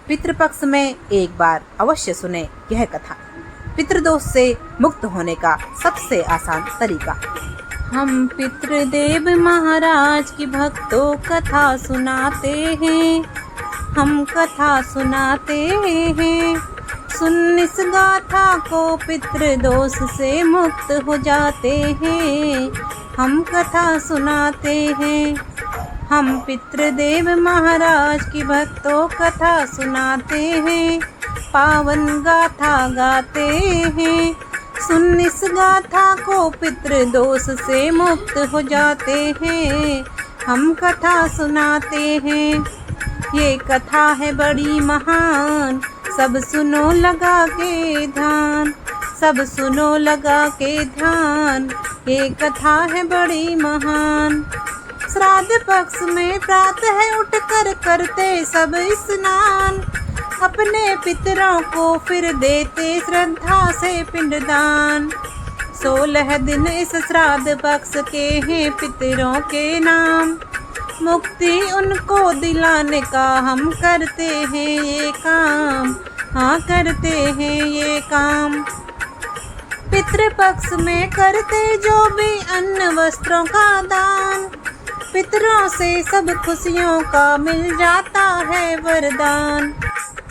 पितृपक्ष में एक बार अवश्य सुने यह कथा। पितृदोष से मुक्त होने का सबसे आसान तरीका। हम पितृदेव महाराज की भक्तों कथा सुनाते हैं, हम कथा सुनाते हैं। सुन इस गाथा को, पितृदोष से मुक्त हो जाते हैं, हम कथा सुनाते हैं। हम पितृदेव महाराज की भक्तों कथा सुनाते हैं, पावन गाथा गाते हैं। सुन इस गाथा को, पितृदोष से मुक्त हो जाते हैं, हम कथा सुनाते हैं। ये कथा है बड़ी महान, सब सुनो लगा के ध्यान, सब सुनो लगा के ध्यान। ये कथा है बड़ी महान। श्राद्ध पक्ष में प्रातः उठकर करते सब स्नान, अपने पितरों को फिर देते श्रद्धा से पिंडदान। 16 दिन इस श्राद्ध पक्ष के हैं पितरों के नाम, मुक्ति उनको दिलाने का हम करते हैं ये काम, हाँ करते हैं ये काम। पितृपक्ष में करते जो भी अन्न वस्त्रों का दान, पितरों से सब खुशियों का मिल जाता है वरदान।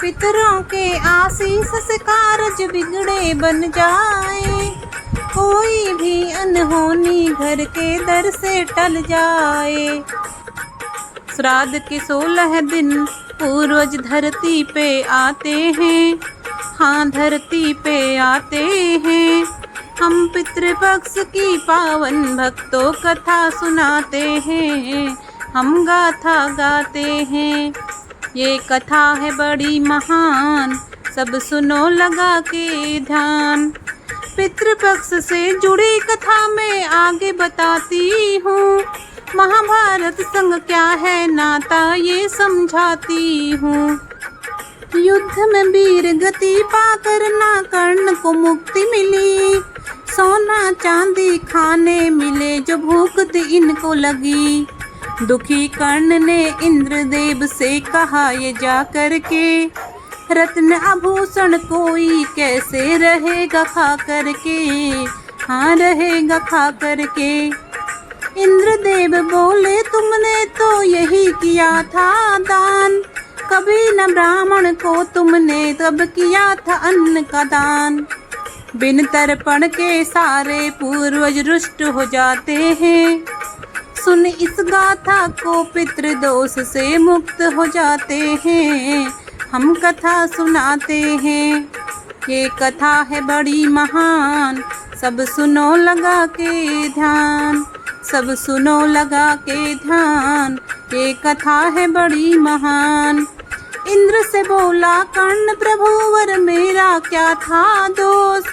पितरों के आशीष से कारज बिगड़े बन जाए, कोई भी अनहोनी घर के दर से टल जाए। श्राद्ध के 16 दिन पूर्वज धरती पे आते हैं, हाँ धरती पे आते हैं। हम पितृपक्ष की पावन भक्तों कथा सुनाते हैं, हम गाथा गाते हैं। ये कथा है बड़ी महान, सब सुनो लगा के ध्यान। पितृपक्ष से जुड़ी कथा मैं आगे बताती हूँ, महाभारत संग क्या है नाता ये समझाती हूँ। युद्ध में वीर गति पाकर ना कर्ण को मुक्ति मिली, सोना चांदी खाने मिले जो भूख थी इनको लगी। दुखी कर्ण ने इंद्रदेव से कहा ये जा कर के, रत्न आभूषण कोई कैसे रहेगा खा करके, हाँ रहेगा खा करके। इंद्रदेव बोले तुमने तो यही किया था दान, कभी न ब्राह्मण को तुमने तब किया था अन्न का दान। बिन तर्पण के सारे पूर्वज रुष्ट हो जाते हैं, सुन इस गाथा को पितृदोष से मुक्त हो जाते हैं, हम कथा सुनाते हैं। ये कथा है बड़ी महान, सब सुनो लगा के ध्यान, सब सुनो लगा के ध्यान। ये कथा है बड़ी महान। इंद्र से बोला कर्ण प्रभुवर मेरा क्या था दोष,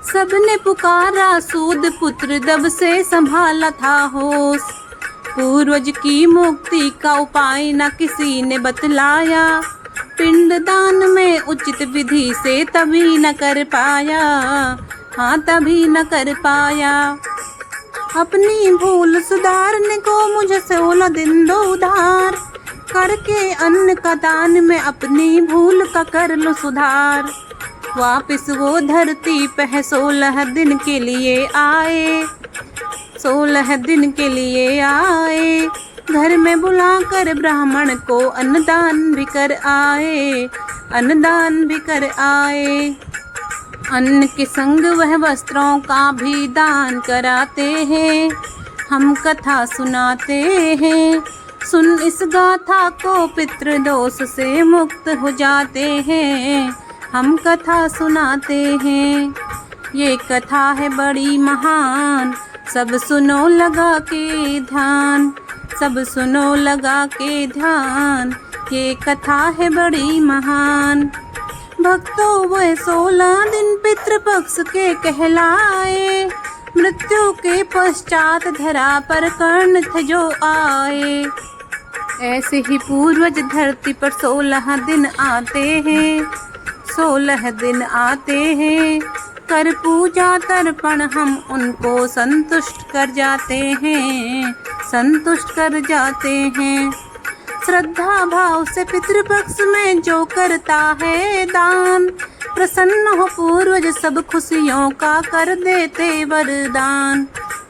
सबने पुकारा सूद पुत्र दब से संभाला था होश। पूर्वज की मुक्ति का उपाय न किसी ने बतलाया, पिंडदान में उचित विधि से तभी न कर पाया, हाँ तभी न कर पाया। अपनी भूल सुधारने को मुझे 16 दिन दो उधार, करके अन्न का दान में अपनी भूल का कर लो सुधार। वापिस वो धरती पे 16 दिन के लिए आए, 16 दिन के लिए आए। घर में बुलाकर ब्राह्मण को अन्नदान भी कर आए, अन्नदान भी कर आए। अन्न के संग वह वस्त्रों का भी दान कराते हैं, हम कथा सुनाते हैं। सुन इस गाथा को पितृदोष से मुक्त हो जाते हैं, हम कथा सुनाते हैं। ये कथा है बड़ी महान, सब सुनो लगा के ध्यान, सब सुनो लगा के ध्यान। ये कथा है बड़ी महान। भक्तों वह 16 दिन पितृपक्ष के कहलाए, मृत्यु के पश्चात धरा पर कर्ण थे जो आए। ऐसे ही पूर्वज धरती पर 16 दिन आते हैं, 16 दिन आते हैं। कर पूजा तर्पण हम उनको संतुष्ट कर जाते हैं, संतुष्ट कर जाते हैं। श्रद्धा भाव से पितृपक्ष में जो करता है दान, प्रसन्न हो पूर्वज सब खुशियों का कर देते वरदान।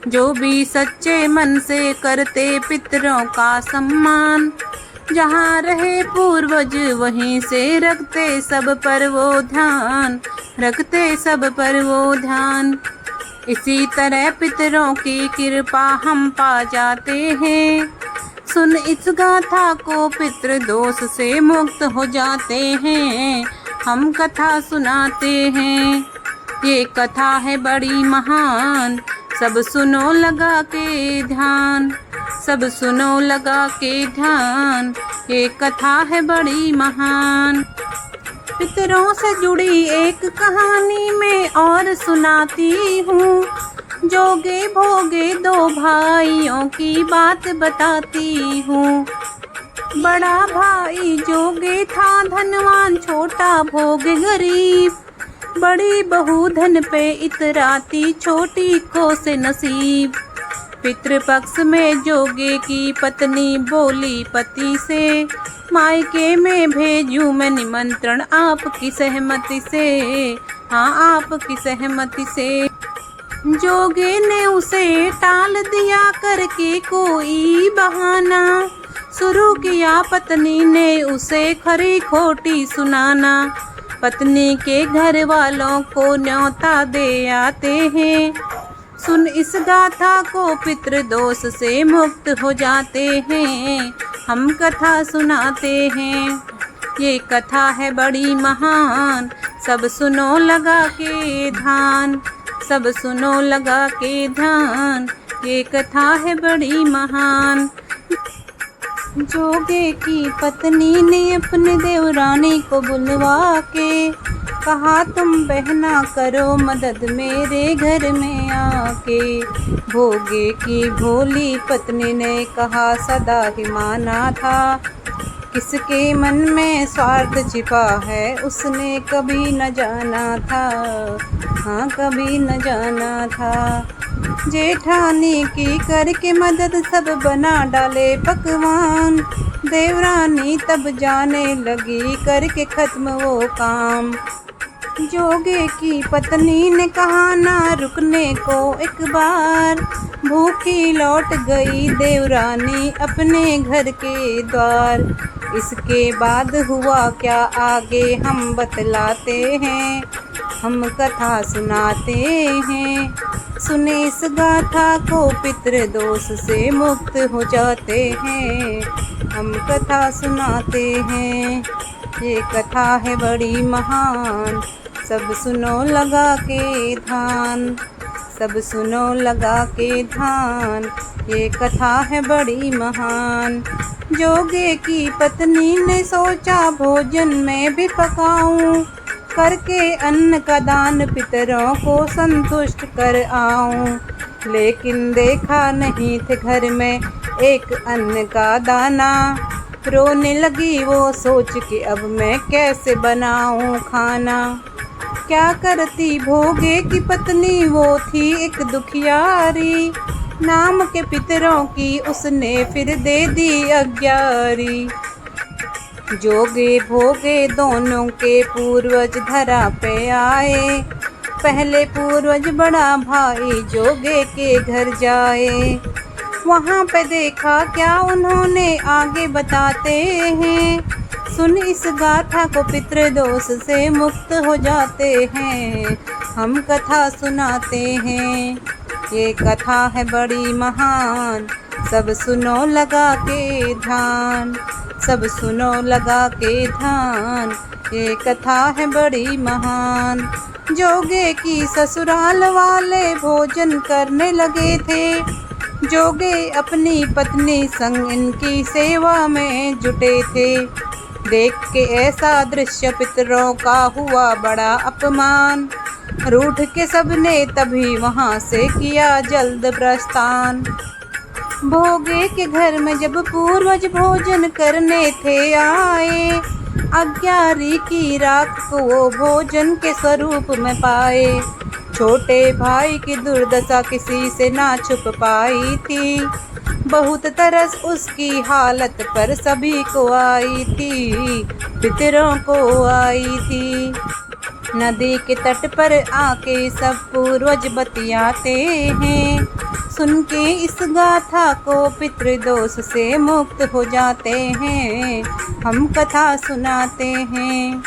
जो भी सच्चे मन से करते पितरों का सम्मान, जहाँ रहे पूर्वज वहीं से रखते सब पर वो ध्यान, रखते सब पर वो ध्यान। इसी तरह पितरों की कृपा हम पा जाते हैं। सुन इस गाथा को, पितृ दोष से मुक्त हो जाते हैं। हम कथा सुनाते हैं, ये कथा है बड़ी महान। सब सुनो लगा के ध्यान, सब सुनो लगा के ध्यान, ये कथा है बड़ी महान। पितरों से जुड़ी एक कहानी मैं और सुनाती हूँ। जोगे भोगे दो भाइयों की बात बताती हूँ। बड़ा भाई जोगे था धनवान, छोटा भोग गरीब। बड़ी बहू धन पे इतराती, छोटी को से नसीब। पितृपक्ष में जोगे की पत्नी बोली पति से, मायके में भेजूं मैं निमंत्रण आपकी सहमति से, हाँ आपकी सहमति से। जोगे ने उसे टाल दिया करके कोई बहाना। शुरू किया पत्नी ने उसे खरी खोटी सुनाना। पत्नी के घर वालों को न्योता दे आते हैं। सुन इस गाथा को, पितृ दोष से मुक्त हो जाते हैं। हम कथा सुनाते हैं, ये कथा है बड़ी महान। सब सुनो लगा के ध्यान, सब सुनो लगा के ध्यान, ये कथा है बड़ी महान। जोगे की पत्नी ने अपने देवरानी को बुलवा के कहा, तुम बहना करो मदद मेरे घर में आके। भोगे की भोली पत्नी ने कहा, सदा ही माना था। किसके मन में स्वार्थ छिपा है उसने कभी न जाना था, हाँ कभी न जाना था। जेठानी की करके मदद सब बना डाले पकवान। देवरानी तब जाने लगी करके खत्म वो काम। जोगे की पत्नी ने कहा, ना रुकने को एक बार। भूखी लौट गई देवरानी अपने घर के द्वार। इसके बाद हुआ क्या आगे हम बतलाते हैं, हम कथा सुनाते हैं। सुने इस गाथा को, पितृ दोष से मुक्त हो जाते हैं। हम कथा सुनाते हैं, ये कथा है बड़ी महान। सब सुनो लगा के ध्यान, सब सुनो लगा के ध्यान, ये कथा है बड़ी महान। जोगे की पत्नी ने सोचा, भोजन में भी पकाऊं, करके अन्न का दान पितरों को संतुष्ट कर आऊं। लेकिन देखा नहीं थे घर में एक अन्न का दाना। रोने लगी वो सोच के, अब मैं कैसे बनाऊं खाना। क्या करती भोगे की पत्नी, वो थी एक दुखियारी। नाम के पितरों की उसने फिर दे दी अग्यारी। जोगे भोगे दोनों के पूर्वज धरा पे आए। पहले पूर्वज बड़ा भाई जोगे के घर जाए। वहाँ पे देखा क्या उन्होंने आगे बताते हैं। सुन इस गाथा को, पितृ दोष से मुक्त हो जाते हैं। हम कथा सुनाते हैं, ये कथा है बड़ी महान। सब सुनो लगा के ध्यान, सब सुनो लगा के ध्यान, ये कथा है बड़ी महान। जोगे की ससुराल वाले भोजन करने लगे थे। जोगे अपनी पत्नी संग इनकी सेवा में जुटे थे। देख के ऐसा दृश्य पितरों का हुआ बड़ा अपमान। रूठ के सबने तभी वहाँ से किया जल्द प्रस्थान। भोगे के घर में जब पूर्वज भोजन करने थे आए, अग्यारी की राख को वो भोजन के स्वरूप में पाए। छोटे भाई की दुर्दशा किसी से ना छुप पाई थी। बहुत तरस उसकी हालत पर सभी को आई थी, पितरों को आई थी। नदी के तट पर आके सब पूर्वज बतियाते हैं, सुन के इस गाथा को पितृदोष से मुक्त हो जाते हैं। हम कथा सुनाते हैं,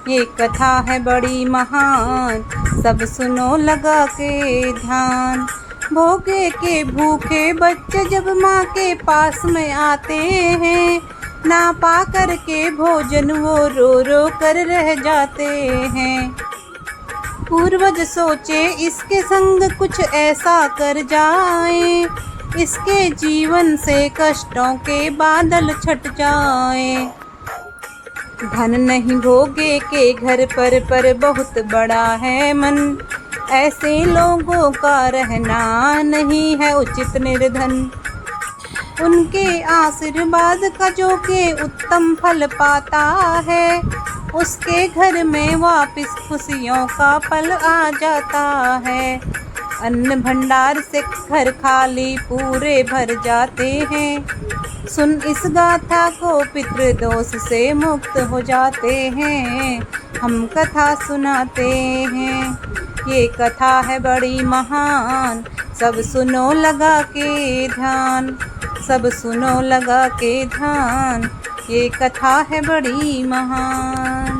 ये कथा है बड़ी महान, सब सुनो लगा के ध्यान। भोगे के भूखे बच्चे जब माँ के पास में आते हैं, ना पा कर के भोजन वो रो रो कर रह जाते हैं। पूर्वज सोचे इसके संग कुछ ऐसा कर जाए, इसके जीवन से कष्टों के बादल छट जाए। धन नहीं भोगे के घर पर बहुत बड़ा है मन, ऐसे लोगों का रहना नहीं है उचित निर्धन। उनके आशीर्वाद का जो के उत्तम फल पाता है, उसके घर में वापिस खुशियों का पल आ जाता है। अन्न भंडार से घर खाली पूरे भर जाते हैं, सुन इस गाथा को पितृदोष से मुक्त हो जाते हैं। हम कथा सुनाते हैं, ये कथा है बड़ी महान, सब सुनो लगा के ध्यान, सब सुनो लगा के ध्यान। ये कथा है बड़ी महान।